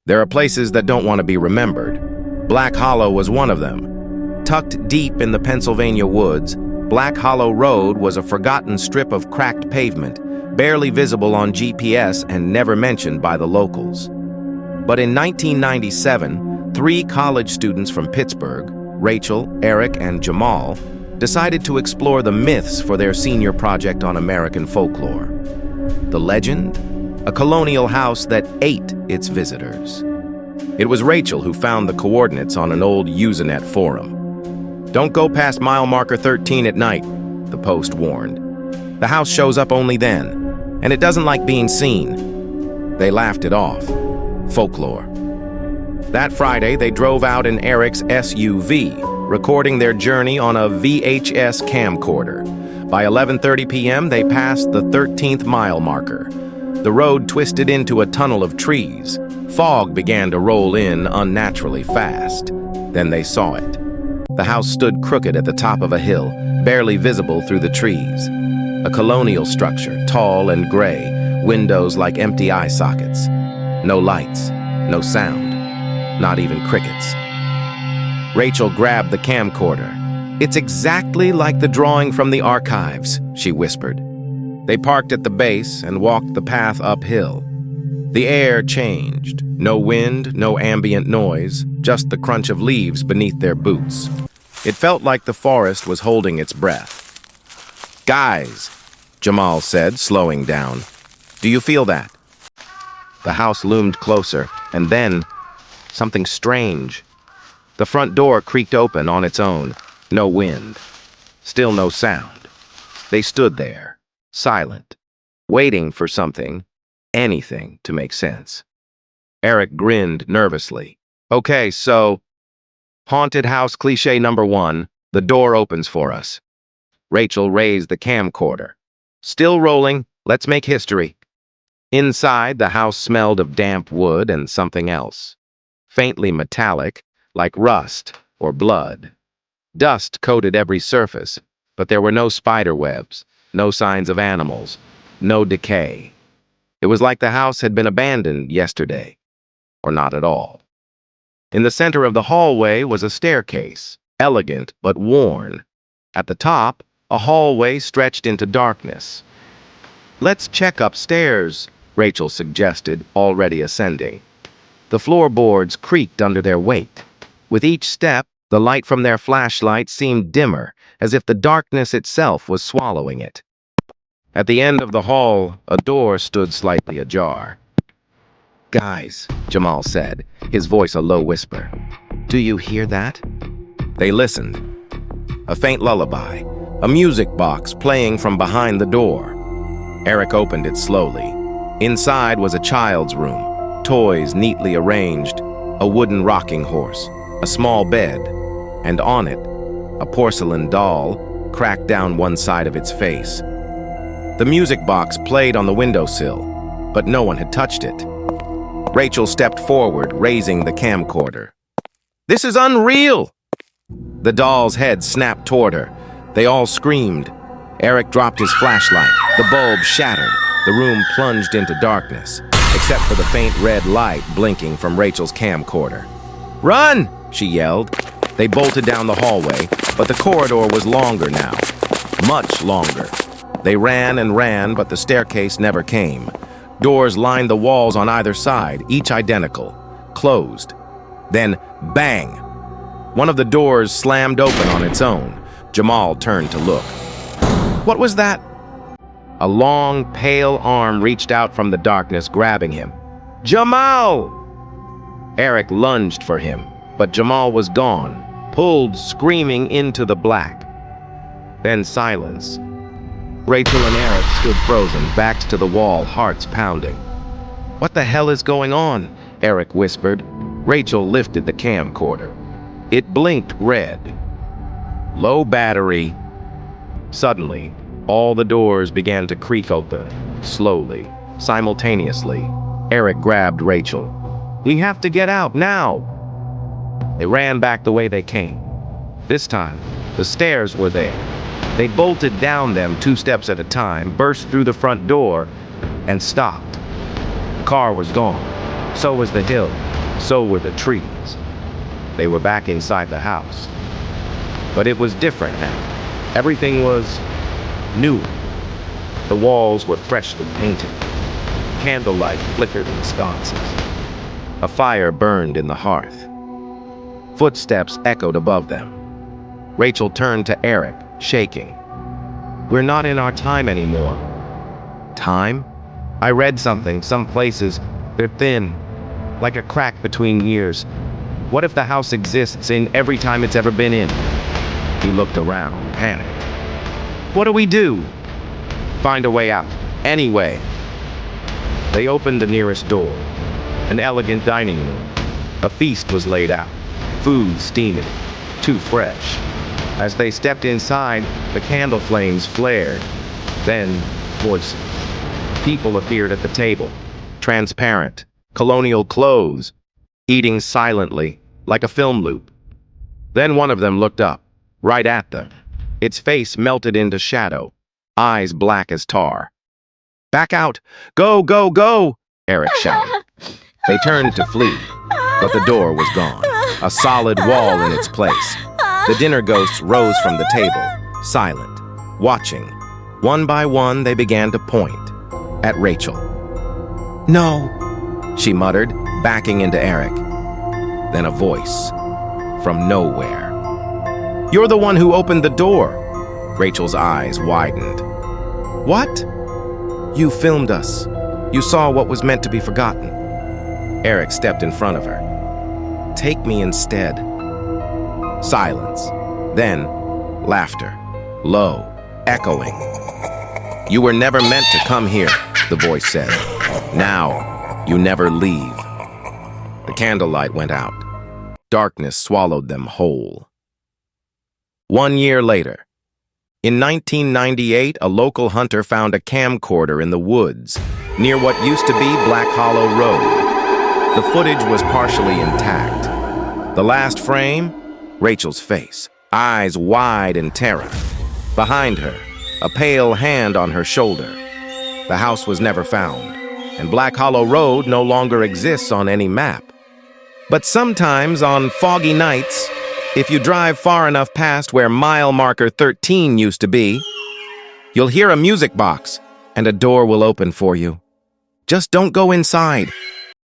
There are places that don't want to be remembered. Black Hollow was one of them. Tucked deep in the Pennsylvania woods, Black Hollow Road was a forgotten strip of cracked pavement, barely visible on GPS and never mentioned by the locals. But in 1997, 3 college students from Pittsburgh, Rachel, Eric, and Jamal, decided to explore the myths for their senior project on American folklore. The legend? A colonial house that ate its visitors. It was Rachel who found the coordinates on an old Usenet forum. "Don't go past mile marker 13 at night," the post warned. "The house shows up only then, and it doesn't like being seen." They laughed it off. Folklore. That Friday, they drove out in Eric's SUV, recording their journey on a VHS camcorder. By 11:30 p.m., they passed the 13th mile marker. The road twisted into a tunnel of trees. Fog began to roll in unnaturally fast. Then they saw it. The house stood crooked at the top of a hill, barely visible through the trees. A colonial structure, tall and gray, windows like empty eye sockets. No lights, no sound, not even crickets. Rachel grabbed the camcorder. "It's exactly like the drawing from the archives," she whispered. They parked at the base and walked the path uphill. The air changed. No wind, no ambient noise, just the crunch of leaves beneath their boots. It felt like the forest was holding its breath. "Guys," Jamal said, slowing down. "Do you feel that?" The house loomed closer, and then something strange. The front door creaked open on its own. No wind. Still no sound. They stood there, silent, waiting for something, anything, to make sense. Eric grinned nervously. "Okay, so, haunted house cliché number 1, the door opens for us." Rachel raised the camcorder. "Still rolling, let's make history." Inside, the house smelled of damp wood and something else. Faintly metallic, like rust or blood. Dust coated every surface, but there were no spider webs, no signs of animals, no decay. It was like the house had been abandoned yesterday, or not at all. In the center of the hallway was a staircase, elegant but worn. At the top, a hallway stretched into darkness. "Let's check upstairs," Rachel suggested, already ascending. The floorboards creaked under their weight. With each step, the light from their flashlight seemed dimmer, as if the darkness itself was swallowing it. At the end of the hall, a door stood slightly ajar. "Guys," Jamal said, his voice a low whisper. "Do you hear that?" They listened. A faint lullaby, a music box playing from behind the door. Eric opened it slowly. Inside was a child's room, toys neatly arranged, a wooden rocking horse, a small bed, and on it, a porcelain doll, cracked down one side of its face. The music box played on the windowsill, but no one had touched it. Rachel stepped forward, raising the camcorder. "This is unreal!" The doll's head snapped toward her. They all screamed. Eric dropped his flashlight. The bulb shattered. The room plunged into darkness, except for the faint red light blinking from Rachel's camcorder. "Run!" she yelled. They bolted down the hallway, but the corridor was longer now. Much longer. They ran and ran, but the staircase never came. Doors lined the walls on either side, each identical, closed. Then, bang! One of the doors slammed open on its own. Jamal turned to look. What was that? A long, pale arm reached out from the darkness, grabbing him. "Jamal!" Eric lunged for him, but Jamal was gone, pulled screaming into the black. Then silence. Rachel and Eric stood frozen, backs to the wall, hearts pounding. "What the hell is going on?" Eric whispered. Rachel lifted the camcorder. It blinked red. "Low battery." Suddenly, all the doors began to creak open, slowly, simultaneously. Eric grabbed Rachel. "We have to get out, now!" They ran back the way they came. This time, the stairs were there. They bolted down them 2 steps at a time, burst through the front door, and stopped. The car was gone. So was the hill. So were the trees. They were back inside the house. But it was different now. Everything was new. The walls were freshly painted. Candlelight flickered in sconces. A fire burned in the hearth. Footsteps echoed above them. Rachel turned to Eric, shaking. "We're not in our time anymore." Time? I read something. Some places, they're thin, like a crack between years. What if the house exists in every time it's ever been in? He looked around, panicked. What do we do? Find a way out. Anyway. They opened the nearest door. An elegant dining room. A feast was laid out. Food steaming. Too fresh. As they stepped inside, the candle flames flared. Then, voices. People appeared at the table. Transparent. Colonial clothes. Eating silently, like a film loop. Then one of them looked up, right at them. Its face melted into shadow. Eyes black as tar. "Back out! Go, go, go!" Eric shouted. They turned to flee, but the door was gone. A solid wall in its place. The dinner ghosts rose from the table, silent, watching. One by one, they began to point at Rachel. "No," she muttered, backing into Eric. Then a voice from nowhere. "You're the one who opened the door." Rachel's eyes widened. "What?" "You filmed us. You saw what was meant to be forgotten." Eric stepped in front of her. "Take me instead." Silence. Then, laughter. Low, echoing. "You were never meant to come here," the voice said. "Now, you never leave." The candlelight went out. Darkness swallowed them whole. 1 year later. In 1998, a local hunter found a camcorder in the woods, near what used to be Black Hollow Road. The footage was partially intact. The last frame? Rachel's face, eyes wide in terror. Behind her, a pale hand on her shoulder. The house was never found, and Black Hollow Road no longer exists on any map. But sometimes on foggy nights, if you drive far enough past where mile marker 13 used to be, you'll hear a music box and a door will open for you. Just don't go inside.